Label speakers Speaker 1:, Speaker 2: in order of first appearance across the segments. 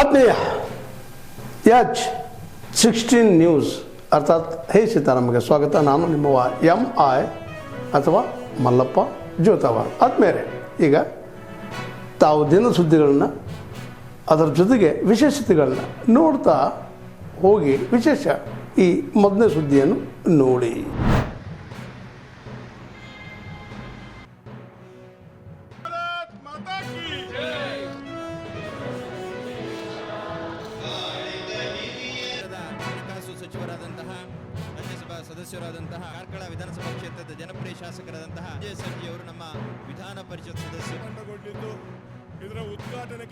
Speaker 1: ಆತ್ಮೀಯ H16 news ಅರ್ಥಾತ್ ಹೇ ಸೀತಾರಾಮಗೆ ಸ್ವಾಗತ. ನಾನು ನಿಮ್ಮವ MI ಅಥವಾ ಮಲ್ಲಪ್ಪ ಜೋತಾವಾರ್. ಆದ್ಮೇಲೆ ಈಗ ತಾವು ದಿನ ಸುದ್ದಿಗಳನ್ನ ಅದರ ಜೊತೆಗೆ ವಿಶೇಷತೆಗಳನ್ನ ನೋಡ್ತಾ ಹೋಗಿ ವಿಶೇಷ ಈ ಮೊದಲನೇ ಸುದ್ದಿಯನ್ನು ನೋಡಿ.
Speaker 2: ಸಚಿವರಾದಂತಹ ರಾಜ್ಯಸಭಾ ಸದಸ್ಯರಾದಂತಹ ಕಾರ್ಕಳ ವಿಧಾನಸಭಾ ಕ್ಷೇತ್ರದ ಜನಪ್ರಿಯ ಶಾಸಕರಾದಂತಹ ಅಜಯ್ ಸರ್ಜಿ ಅವರು ನಮ್ಮ ವಿಧಾನ ಪರಿಷತ್ ಸದಸ್ಯರು
Speaker 3: ಇದರ ಉದ್ಘಾಟನೆ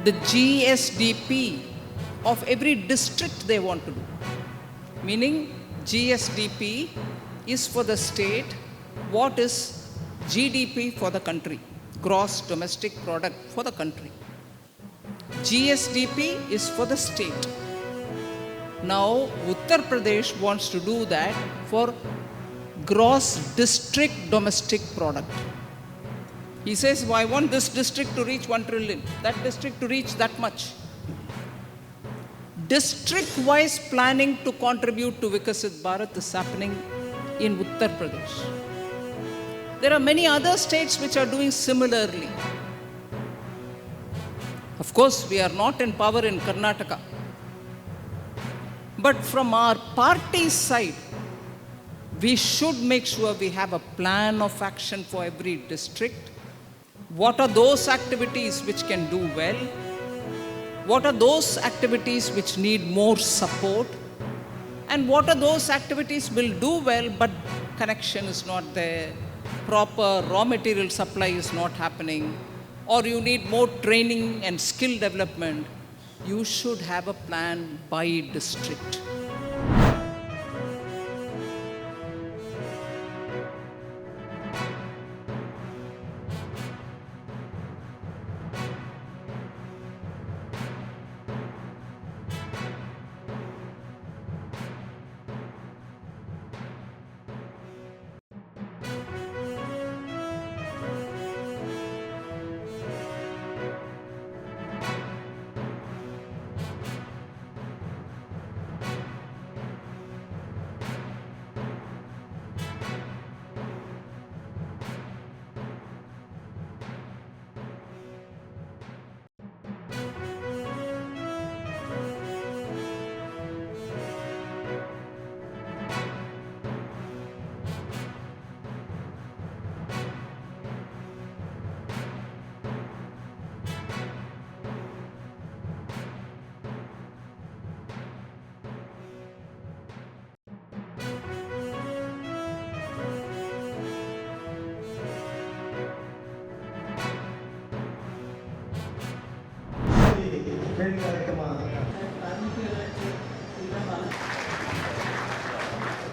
Speaker 4: the GSDP of every district they want to do, meaning GSDP is for the state what is GDP for the country, gross domestic product for the country. GSDP is for the state. Now Uttar Pradesh wants to do that for gross district domestic product. He says, I want this district to reach 1 trillion, that district to reach that much. District-wise planning to contribute to Vikasit Bharat is happening in Uttar Pradesh. There are many other states which are doing similarly. Of course, we are not in power in Karnataka. But from our party's side, we should make sure we have a plan of action for every district. What are those activities which can do well? What are those activities which need more support? And what are those activities will do well but connection is not there, proper raw material supply is not happening, or you need more training and skill development? You should have a plan by district.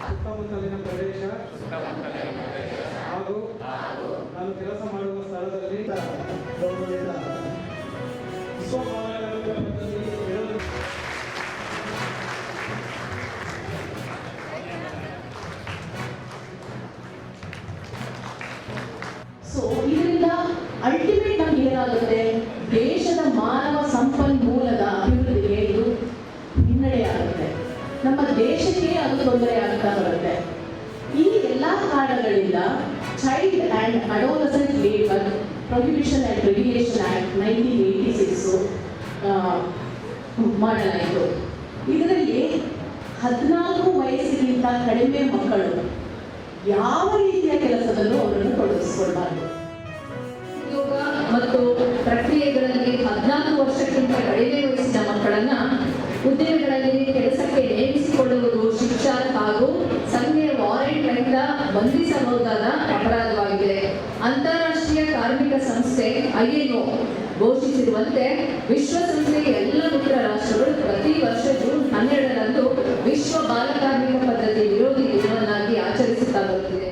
Speaker 5: ಸುತ್ತಮುತ್ತಲಿನ ಪ್ರದೇಶ ಹಾಗೂ ನಾನು ಕೆಲಸ ಮಾಡುವ ಸ್ಥಳದಲ್ಲಿ
Speaker 6: so ಇದರಿಂದ ultimate ನಮ್ಗೆ ಏನಾಗುತ್ತೆ, ದೇಶದ ಮಾನವ ಸಂಪನ್ಮೂಲದ ಅಭಿವೃದ್ಧಿಗೆ ಇದು ಹಿನ್ನಡೆಯಾಗುತ್ತೆ, ನಮ್ಮ ದೇಶಕ್ಕೆ ಅದು ತೊಂದರೆ ಆಗ್ತಾ ಬರುತ್ತೆ. ಈ ಎಲ್ಲ ಕಾರಣಗಳಿಂದ child and adolescent labour prohibition and regulation act 1986 ಮಾಡಲಾಯಿತು. ಇದರಲ್ಲಿ 14 ವಯಸ್ಸಿಗಿಂತ ಕಡಿಮೆ ಮಕ್ಕಳು ಯಾವ ರೀತಿಯ ಕೆಲಸದಲ್ಲೂ ಅವರನ್ನು ತೊಡಗಿಸಿಕೊಳ್ಬಾರ್ದು.
Speaker 7: ಉದ್ಯೋಗ ಮತ್ತು ಪ್ರಕ್ರಿಯೆಗಳಲ್ಲಿ 14 ವರ್ಷಕ್ಕಿಂತ ಕಡಿಮೆ ವಯಸ್ಸಿನ ಮಕ್ಕಳನ್ನ ಉದ್ಯಮಗಳಲ್ಲಿ ಕೆಲಸಕ್ಕೆ ನೇಮಿಸಿಕೊಳ್ಳುವುದು ಶಿಕ್ಷಾ ಹಾಗೂ ಸಂಜ್ಞೆಯ ವಾರೆಂಟ್ನಿಂದ ಬಂಧಿಸಬಹುದಾದ ಅಪರಾಧವಾಗಿದೆ. ಅಂತಾರಾಷ್ಟ್ರೀಯ ಕಾರ್ಮಿಕ ಸಂಸ್ಥೆ ILO ಘೋಷಿಸಿರುವಂತೆ ವಿಶ್ವಸಂಸ್ಥೆಯ ಎಲ್ಲ ಮಿತ್ರ ರಾಷ್ಟ್ರಗಳು ಪ್ರತಿ ವರ್ಷ ಜೂನ್ 12ರಂದು ವಿಶ್ವ ಬಾಲ ಕಾರ್ಮಿಕ ಪದ್ಧತಿ ವಿರೋಧಿ ದಿನವನ್ನಾಗಿ ಆಚರಿಸುತ್ತಾ ಬರುತ್ತಿದೆ.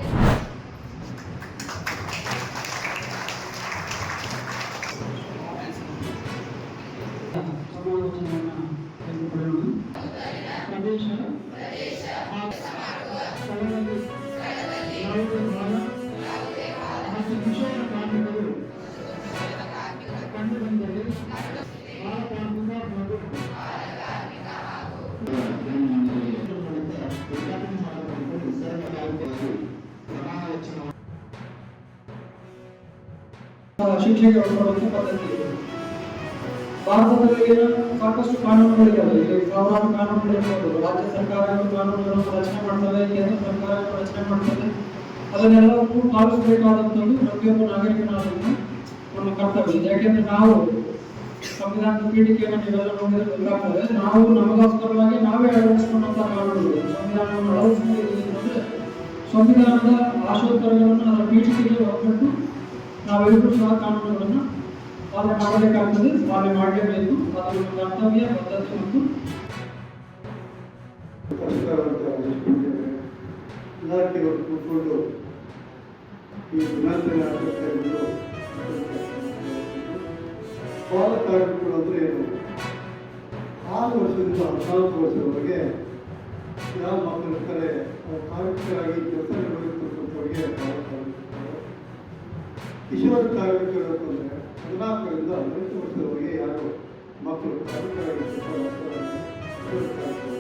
Speaker 5: ಪ್ರದೇಶ ಶಿಕ್ಷೆಗೆ ಒಳಪಡುವಂಥ ಪದ್ಧತಿ ಇದೆ. ಭಾರತದಲ್ಲಿ ಸಾಕಷ್ಟು ಕಾನೂನುಗಳಿದ್ದಾವೆ. ಇಲ್ಲಿ ಸಾವಿರಾರು ಕಾನೂನುಗಳಿರ್ಬೋದು. ರಾಜ್ಯ ಸರ್ಕಾರಗಳು ಕಾನೂನುಗಳನ್ನು ರಚನೆ ಮಾಡ್ತವೆ, ಕೇಂದ್ರ ಸರ್ಕಾರಗಳು ರಚನೆ ಮಾಡ್ತವೆ. ಅದನ್ನೆಲ್ಲವನ್ನೂ ಪಾಲಿಸಬೇಕಾದಂಥದ್ದು ಪ್ರತಿಯೊಬ್ಬ ನಾಗರಿಕನಾದ ನಮ್ಮ ಕರ್ತವ್ಯ. ಯಾಕೆಂದ್ರೆ ನಾವು ಸಂವಿಧಾನದ ಪೀಠಿಕೆಯನ್ನು ನೀವೆಲ್ಲ ನೋಡಿದ್ರೆ ಗೊತ್ತಾಗ್ತದೆ. ನಾವು ನಮಗೋಸ್ಕರವಾಗಿ ನಾವೇ ಅಳವಡಿಸಿಕೊಂಡಂಥ ಕಾನೂನುಗಳು, ಸಂವಿಧಾನವನ್ನು ಅಳವಡಿಸಿಕೊಂಡಿದ್ದೀವಿ ಅಂತಂದ್ರೆ ಸಂವಿಧಾನದ ಆಶೋತ್ತರಗಳನ್ನು ಅದರ ಪೀಠಿಕೆಗೆ ಒಗ್ಗಟ್ಟು ನಾವೆಲ್ಲರೂ ಸಹ ಕಾನೂನುಗಳನ್ನು ಪಾಲನೆ ಮಾಡಬೇಕಾಗ್ತದೆ, ಪಾಲನೆ ಮಾಡಲೇಬೇಕು. ಅದು ನಮ್ಮ ಕರ್ತವ್ಯ, ಪದ್ಧತಿ ಮತ್ತು
Speaker 8: ಇಲಾಖೆಯವರು ಕೂತ್ಕೊಂಡು ಈ ದಿನಾಚರಣೆ ಆಚರಿಸ್ತಾ ಬಾಲ ಕಾರ್ಮಿಕರು ಅಂದರೆ ಏನು? 6 ವರ್ಷದಿಂದ 14 ವರ್ಷದವರೆಗೆ ಯಾವ ಮಕ್ಕಳು ಇರ್ತಾರೆ ಕಾರ್ಮಿಕರಾಗಿ ಕೆಲಸ ನಿರ್ವಹಿಸ್ತಕ್ಕಂಥವರಿಗೆ ಬಾಲ ಕಾರ್ಮಿಕರು. ಕಿಶೋರ ಕಾರ್ಮಿಕರು ಅಂತಂದರೆ 14ರಿಂದ 18 ವರ್ಷದವರೆಗೆ ಯಾರು ಮಕ್ಕಳು ಕಾರ್ಮಿಕರಾಗಿ ಕೆಲಸ ಮಾಡ್ತಾರೆ ಕಿಶೋರ ಕಾರ್ಮಿಕರು.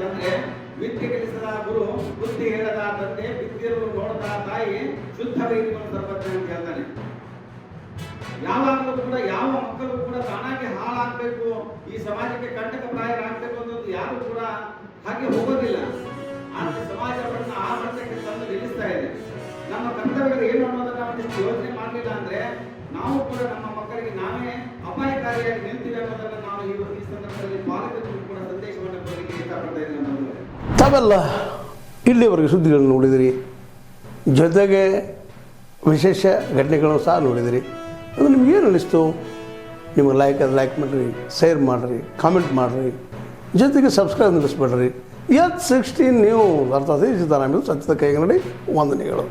Speaker 9: ತಂದ್ರೆ ವಿದ್ಯೆ ಕಲಿಸದ ಗುರು ಬುದ್ಧಿ ಹೇಳದ ತಂದೆ ಬಿದ್ದಿರು ನೋಡದ ತಾಯಿ ಶುದ್ಧ ವೈದ್ಯವನ್ನು ಸರ್ವಜ್ಞ ಅಂತ ಹೇಳ್ತಾನೆ. ಯಾವಾಗಲೂ ಕೂಡ ಯಾವ ಮಕ್ಕಳು ಕೂಡ ತಾನಾಗಿ ಹಾಳಾಗಬೇಕು, ಈ ಸಮಾಜಕ್ಕೆ ಕಂಟಕ ಪ್ರಾಯರಾಗಬೇಕು ಅನ್ನೋದು ಯಾರು ಕೂಡ ಹಾಗೆ ಹೋಗೋದಿಲ್ಲ. ಆದರೆ ಸಮಾಜ ಅವರನ್ನ ಆ ಮಟ್ಟಕ್ಕೆ ತಂದು ನಿಲ್ಲಿಸ್ತಾ ಇದೆ. ನಮ್ಮ ಕರ್ತವ್ಯಗಳು ಏನು ಅನ್ನೋದನ್ನ ಒಂದಿಷ್ಟು ಯೋಚನೆ ಮಾಡಲಿಲ್ಲ ಅಂದ್ರೆ ನಾವು ಕೂಡ ನಮ್ಮ ಮಕ್ಕಳಿಗೆ ನಾವೇ ಅಪಾಯಕಾರಿಯಾಗಿ ನಿಲ್ತೀವಿ ಅನ್ನೋದನ್ನ ನಾವು ಈ ಸಂದರ್ಭದಲ್ಲಿ ಪಾಲಕರು ಕೂಡ ಸಂದೇಶವನ್ನು ಕೊಡಲಿಕ್ಕೆ ಇಷ್ಟಪಡ್ತಾ ಇದ್ದೀನಿ.
Speaker 1: ತಾವೆಲ್ಲ ಇಲ್ಲಿವರೆಗೆ ಸುದ್ದಿಗಳನ್ನು ನೋಡಿದಿರಿ, ಜೊತೆಗೆ ವಿಶೇಷ ಘಟನೆಗಳನ್ನು ಸಹ ನೋಡಿದಿರಿ. ಅದು ನಿಮ್ಗೇನು ಅನ್ನಿಸ್ತು? ನಿಮಗೆ ಲೈಕ್ ಮಾಡಿರಿ, ಶೇರ್ ಮಾಡಿರಿ, ಕಾಮೆಂಟ್ ಮಾಡಿರಿ, ಜೊತೆಗೆ ಸಬ್ಸ್ಕ್ರೈಬ್ ನಿಲ್ಲಿಸ್ಬೇಡ್ರಿ. H16 ನ್ಯೂಸ್ ಅರ್ಥಾತ್ ಸಿದ್ದರಾಮಯ್ಯ ಸತ್ಯದ ಕೈಗನ್ನಡಿ ವಂದನೆಗಳು.